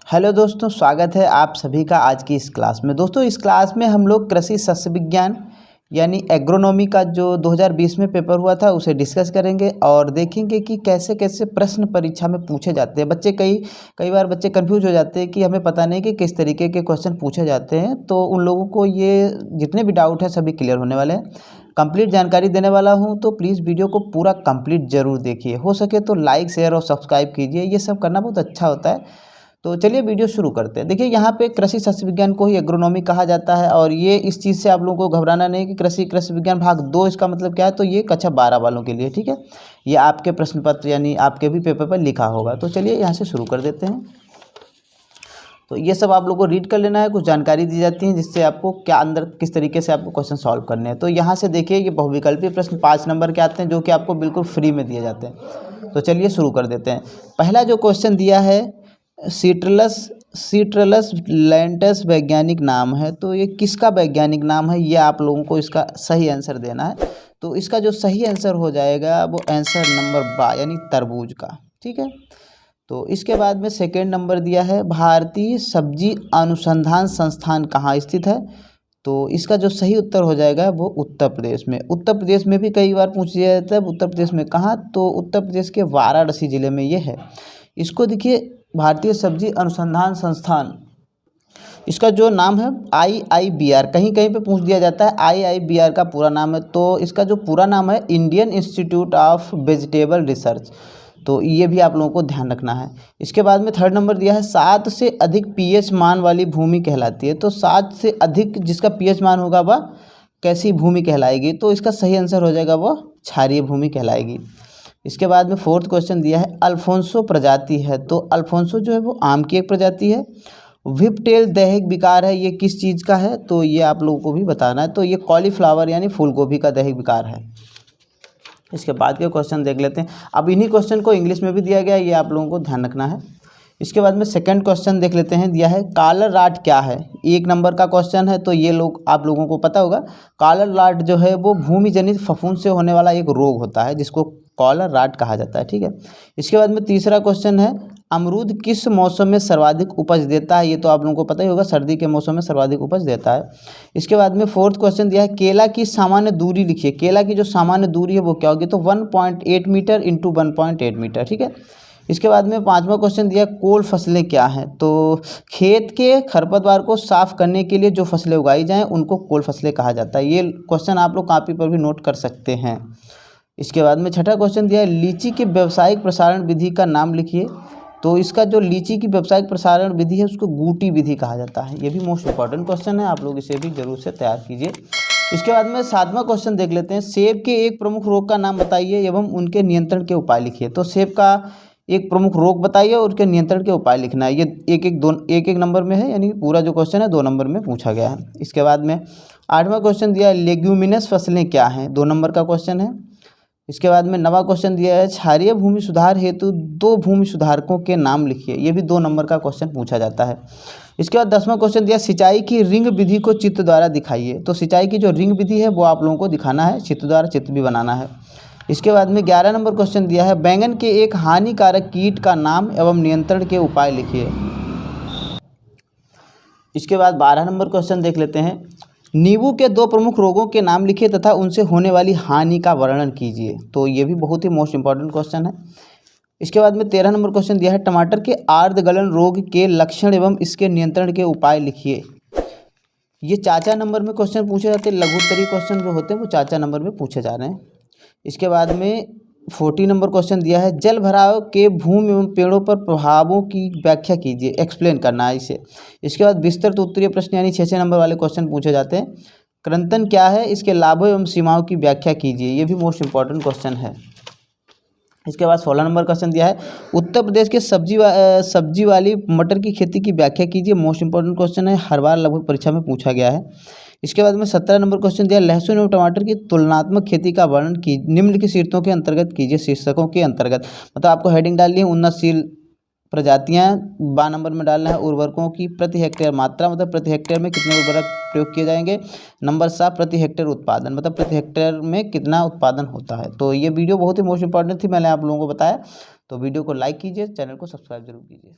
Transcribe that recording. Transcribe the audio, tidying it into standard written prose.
Hello दोस्तों, स्वागत है आप सभी का आज की इस क्लास में। दोस्तों, इस क्लास में हम लोग कृषि सस्य विज्ञान यानी एग्रोनॉमी का जो 2020 में पेपर हुआ था उसे डिस्कस करेंगे और देखेंगे कि कैसे कैसे प्रश्न परीक्षा में पूछे जाते हैं। कई बार बच्चे कंफ्यूज हो जाते हैं कि हमें पता नहीं कि किस तरीके के क्वेश्चन पूछे जाते हैं, तो उन लोगों को ये जितने भी डाउट है सभी क्लियर होने वाले हैं। कंप्लीट जानकारी देने वाला हूं, तो प्लीज़ वीडियो को पूरा कंप्लीट जरूर देखिए। हो सके तो लाइक, शेयर और सब्सक्राइब कीजिए, ये सब करना बहुत अच्छा होता है। तो चलिए वीडियो शुरू करते हैं। देखिए, यहाँ पे कृषि सस्य विज्ञान को ही एग्रोनॉमी कहा जाता है और ये इस चीज़ से आप लोगों को घबराना नहीं कि कृषि विज्ञान भाग 2 इसका मतलब क्या है। तो ये कक्षा 12 वालों के लिए, ठीक है। ये आपके प्रश्न पत्र यानी आपके भी पेपर पर लिखा होगा। तो चलिए यहाँ से शुरू कर देते हैं। तो ये सब आप लोगों को रीड कर लेना है। कुछ जानकारी दी जाती है जिससे आपको क्या अंदर किस तरीके से आपको क्वेश्चन सॉल्व करने हैं। तो यहाँ से देखिए, ये बहुविकल्पीय प्रश्न 5 नंबर के आते हैं जो कि आपको बिल्कुल फ्री में दिए जाते हैं। तो चलिए शुरू कर देते हैं। पहला जो क्वेश्चन दिया है, सीट्रलस लैंटस वैज्ञानिक नाम है। तो ये किसका वैज्ञानिक नाम है, ये आप लोगों को इसका सही आंसर देना है। तो इसका जो सही आंसर हो जाएगा वो आंसर नंबर 12 यानी तरबूज का, ठीक है। तो इसके बाद में सेकेंड नंबर दिया है, भारतीय सब्जी अनुसंधान संस्थान कहाँ स्थित है। तो इसका जो सही उत्तर हो जाएगा वो उत्तर प्रदेश में। उत्तर प्रदेश में भी कई बार पूछ लिया जाता है, उत्तर प्रदेश में कहाँ, तो उत्तर प्रदेश के वाराणसी जिले में ये है। इसको देखिए, भारतीय सब्जी अनुसंधान संस्थान, इसका जो नाम है IIBR, कहीं कहीं पे पूछ दिया जाता है IIBR का पूरा नाम है। तो इसका जो पूरा नाम है Indian institute of vegetable research. तो ये भी आप लोगों को ध्यान रखना है। इसके बाद में थर्ड नंबर दिया है, 7 से अधिक pH मान वाली भूमि कहलाती है। तो 7 से अधिक जिसका pH मान होगा वह कैसी भूमि कहलाएगी। तो इसका सही आंसर हो जाएगा वो क्षारीय भूमि कहलाएगी। इसके बाद में फोर्थ क्वेश्चन दिया है, अल्फोंसो प्रजाति है। तो अल्फोंसो जो है वो आम की एक प्रजाति है। व्हिपटेल दैहिक विकार है, ये किस चीज़ का है, तो ये आप लोगों को भी बताना है। तो ये कॉलीफ्लावर यानी फूलगोभी का दैहिक विकार है। इसके बाद के क्वेश्चन देख लेते हैं। अब इन्हीं क्वेश्चन को इंग्लिश में भी दिया गया है, ये आप लोगों को ध्यान रखना है। इसके बाद में सेकंड क्वेश्चन देख लेते हैं। दिया है, कॉलर रॉट क्या है। 1 नंबर का क्वेश्चन है, तो ये लोग आप लोगों को पता होगा। कॉलर रॉट जो है वो भूमि जनित फफूंद से होने वाला एक रोग होता है जिसको कॉलर रॉट कहा जाता है, ठीक है। इसके बाद में तीसरा क्वेश्चन है, अमरूद किस मौसम में सर्वाधिक उपज देता है। ये तो आप लोगों को पता ही होगा, सर्दी के मौसम में सर्वाधिक उपज देता है। इसके बाद में फोर्थ क्वेश्चन दिया है, केला की सामान्य दूरी लिखिए। केला की जो सामान्य दूरी है वो क्या होगी, तो 1.8 मीटर इंटू 1.8 मीटर, ठीक है। इसके बाद में पांचवा क्वेश्चन दिया, कोल फसलें क्या हैं। तो खेत के खरपतवार को साफ करने के लिए जो फसलें उगाई जाएं उनको कोल फसलें कहा जाता है। ये क्वेश्चन आप लोग कॉपी पर भी नोट कर सकते हैं। इसके बाद में छठा क्वेश्चन दिया है, लीची के व्यावसायिक प्रसारण विधि का नाम लिखिए। तो इसका जो लीची की व्यावसायिक प्रसारण विधि है उसको गूटी विधि कहा जाता है। ये भी मोस्ट इंपॉर्टेंट क्वेश्चन है, आप लोग इसे भी जरूर से तैयार कीजिए। इसके बाद में 7वां क्वेश्चन देख लेते हैं, सेब के एक प्रमुख रोग का नाम बताइए एवं उनके नियंत्रण के उपाय लिखिए। तो सेब का एक प्रमुख रोग बताइए और उसके नियंत्रण के उपाय लिखना है। ये एक नंबर में है, यानी पूरा जो क्वेश्चन है 2 नंबर में पूछा गया है। इसके बाद में 8वां क्वेश्चन दिया है, लेग्यूमिनस फसलें क्या हैं। 2 नंबर का क्वेश्चन है। इसके बाद में 9वां क्वेश्चन दिया है, क्षारीय भूमि सुधार हेतु 2 भूमि सुधारकों के नाम लिखिए। ये भी 2 नंबर का क्वेश्चन पूछा जाता है। इसके बाद 10वां क्वेश्चन दिया, सिंचाई की रिंग विधि को चित्र द्वारा दिखाइए। तो सिंचाई की जो रिंग विधि है वो आप लोगों को दिखाना है, चित्र द्वारा चित्र भी बनाना है। इसके बाद में 11 नंबर क्वेश्चन दिया है, बैंगन के एक हानिकारक कीट का नाम एवं नियंत्रण के उपाय लिखिए। इसके बाद 12 नंबर क्वेश्चन देख लेते हैं, नींबू के 2 प्रमुख रोगों के नाम लिखिए तथा उनसे होने वाली हानि का वर्णन कीजिए। तो ये भी बहुत ही मोस्ट इंपॉर्टेंट क्वेश्चन है। इसके बाद में 13 नंबर क्वेश्चन दिया है, टमाटर के आर्द्र गलन रोग के लक्षण एवं इसके नियंत्रण के उपाय लिखिए। ये चाचा नंबर में क्वेश्चन पूछे जाते हैं, लघुत्तरीय क्वेश्चन जो होते हैं वो चाचा नंबर में पूछे जा रहे हैं। इसके बाद में 40 नंबर क्वेश्चन दिया है, जल भराव के भूमि एवं पेड़ों पर प्रभावों की व्याख्या कीजिए, एक्सप्लेन करना है इसे। इसके बाद विस्तृत उत्तरीय प्रश्न यानी 6 नंबर वाले क्वेश्चन पूछे जाते हैं। कृंतक क्या है, इसके लाभों एवं सीमाओं की व्याख्या कीजिए। ये भी मोस्ट इंपॉर्टेंट क्वेश्चन है। इसके बाद 16 नंबर क्वेश्चन दिया है, उत्तर प्रदेश के सब्जी वाली मटर की खेती की व्याख्या कीजिए। मोस्ट इंपॉर्टेंट क्वेश्चन है, हर बार लगभग परीक्षा में पूछा गया है। इसके बाद में 17 नंबर क्वेश्चन दिया, लहसुन एवं टमाटर की तुलनात्मक खेती का वर्णन की निम्नलिखित शीर्षकों के अंतर्गत कीजिए। शीर्षकों के अंतर्गत मतलब आपको हेडिंग डालनी है, उन्नतशील प्रजातियां। 12 नंबर में डालना है, उर्वरकों की प्रति हेक्टेयर मात्रा, मतलब प्रति हेक्टेयर में कितने उर्वरक प्रयोग किए जाएंगे। नंबर 7 प्रति हेक्टेयर उत्पादन, मतलब प्रति हेक्टेयर में कितना उत्पादन होता है। तो ये वीडियो बहुत ही मोस्ट इंपॉर्टेंट थी, मैंने आप लोगों को बताया। तो वीडियो को लाइक कीजिए, चैनल को सब्सक्राइब जरूर कीजिए।